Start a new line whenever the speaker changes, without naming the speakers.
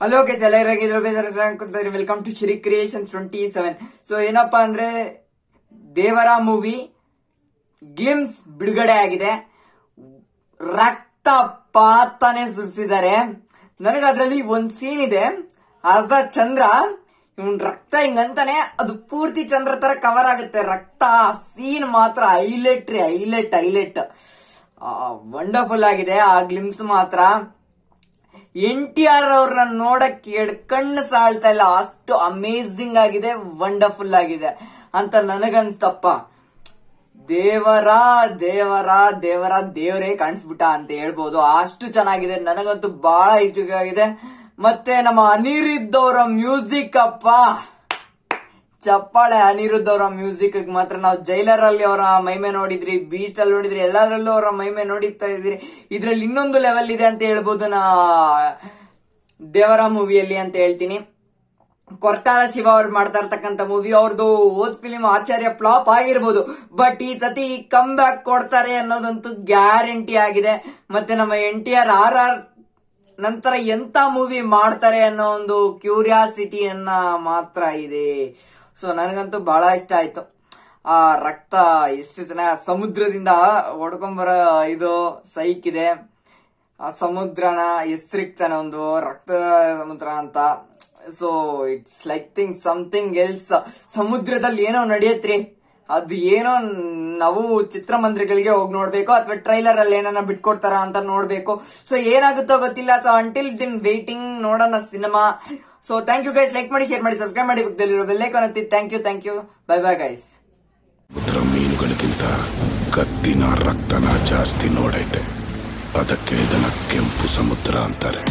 Hello guys, ಎಲ್ಲರಿಗೂ welcome to Shri creations 27. So ಏನಪ್ಪಾ ಅಂದ್ರೆ ದೇವರ ಮೂವಿ ಗ್ಲಿಮ್ಸ್ ಬಿಡುಗಡೆ ಆಗಿದೆ. ರಕ್ತಪಾತನೆ ಸುರಿಸಿದ್ದಾರೆ. ನನಗೆ ಅದರಲ್ಲಿ ಒಂದ್ ಸೀನ್ ಇದೆ, ಅರ್ಧ ಚಂದ್ರ ಇವನ್ ರಕ್ತ ಹಿಂಗಂತಾನೆ ಅದು ಪೂರ್ತಿ ಚಂದ್ರ ತರ ಕವರ್ ಆಗುತ್ತೆ. ರಕ್ತ ಸೀನ್ ಮಾತ್ರ ಹೈಲೈಟ್ ವಂಡರ್ಫುಲ್ ಆಗಿದೆ. ಆ ಗ್ಲಿಮ್ಸ್ ಮಾತ್ರ NTR ಅವ್ರನ್ನ ನೋಡಕ್ಕೆ ಕಣ್ಣು ಸಾಳ್ತಾ ಇಲ್ಲ, ಅಷ್ಟು ಅಮೇಝಿಂಗ್ ಆಗಿದೆ, ವಂಡರ್ಫುಲ್ ಆಗಿದೆ ಅಂತ ನನಗನ್ಸ್ತಪ್ಪ. ದೇವರೇ ಕಾಣಿಸ್ಬಿಟ್ಟ ಅಂತ ಹೇಳ್ಬೋದು, ಅಷ್ಟು ಚೆನ್ನಾಗಿದೆ. ನನಗಂತೂ ಬಹಳ ಇಷ್ಟ ಆಗಿದೆ. ಮತ್ತೆ ನಮ್ಮ ಅನಿರುದ್ಧ್ ಅವರ ಮ್ಯೂಸಿಕ್ ಅಪ್ಪ ಚಪ್ಪಾಳೆ. ಅನಿರುದ್ಧ್ ಅವರ ಮ್ಯೂಸಿಕ್ ಮಾತ್ರ ನಾವು ಜೈಲರ್ ಅಲ್ಲಿ ಅವರ ಮೈಮೆ ನೋಡಿದ್ರಿ, ಬೀಸ್ಟ್ ಅಲ್ಲಿ ನೋಡಿದ್ರಿ, ಎಲ್ಲದರಲ್ಲೂ ಅವರ ಮೈಮೆ ನೋಡಿತಾ ಇದ್ರಿ. ಇದ್ರಲ್ಲಿ ಇನ್ನೊಂದು ಲೆವೆಲ್ ಇದೆ ಅಂತ ಹೇಳ್ಬೋದು ದೇವರ ಮೂವಿಯಲ್ಲಿ ಅಂತ ಹೇಳ್ತೀನಿ. ಕೊರಟಾಲ ಶಿವ ಅವ್ರು ಮಾಡ್ತಾ ಇರ್ತಕ್ಕಂಥ ಮೂವಿ. ಅವ್ರದ್ದು ಓದ್ ಫಿಲಿಂ ಆಚಾರ್ಯ ಫ್ಲಾಪ್ ಆಗಿರ್ಬೋದು, ಬಟ್ ಈ ಸತಿ ಕಮ್ ಬ್ಯಾಕ್ ಕೊಡ್ತಾರೆ ಅನ್ನೋದಂತೂ ಗ್ಯಾರಂಟಿ ಆಗಿದೆ. ಮತ್ತೆ ನಮ್ಮ NTR RR ನಂತರ ಎಂತ ಮೂವಿ ಮಾಡ್ತಾರೆ ಅನ್ನೋ ಒಂದು ಕ್ಯೂರಿಯಾಸಿಟಿಯನ್ನ ಮಾತ್ರ ಇದೆ. ಸೊ ನನಗಂತೂ ಬಹಳ ಇಷ್ಟ ಆಯ್ತು. ಆ ರಕ್ತ ಎಷ್ಟು ಚೆನ್ನಾಗಿ ಸಮುದ್ರದಿಂದ ಹೊಡ್ಕೊಂಬರೋ ಇದು ಸೈಕ್ ಇದೆ. ಆ ಸಮುದ್ರನ ಹೆಸರಿಕ್ತಾನೆ ಒಂದು ರಕ್ತ ಸಮುದ್ರ ಅಂತ. So it's like something else. ಸಮುದ್ರದಲ್ಲಿ ಏನೋ ನಡೆಯತ್ರಿ, ಅದು ಏನೋ ನಾವು ಚಿತ್ರಮಂದಿರಗಳಿಗೆ ಹೋಗಿ ನೋಡ್ಬೇಕು ಅಥವಾ ಟ್ರೈಲರ್ ಅಲ್ಲಿ ಏನನ್ನ ಬಿಟ್ಕೊಡ್ತಾರ ಅಂತ ನೋಡ್ಬೇಕು. ಸೊ ಏನಾಗುತ್ತೋ ಗೊತ್ತಿಲ್ಲ. ಸೊ ಅಂಟಿಲ್ ದಿನ್ ವೇಟಿಂಗ್, ನೋಡೋಣ cinema. So thank you guys. Like ಮಾಡಿ, ಶೇರ್ ಮಾಡಿ, ಸಬ್ಸ್ಕ್ರೈಬ್ ಮಾಡಿ, ಬೆಲ್ಲೈಕಾನ್ ಒತ್ತಿ. Thank you. Bye guys.
ಮೀನುಗಳಿಗಿಂತ ಕತ್ತಿನ ರಕ್ತನ ಜಾಸ್ತಿ ನೋಡೈತೆ, ಅದಕ್ಕೆ ಇದನ್ನ ಕೆಂಪು ಸಮುದ್ರ ಅಂತಾರೆ.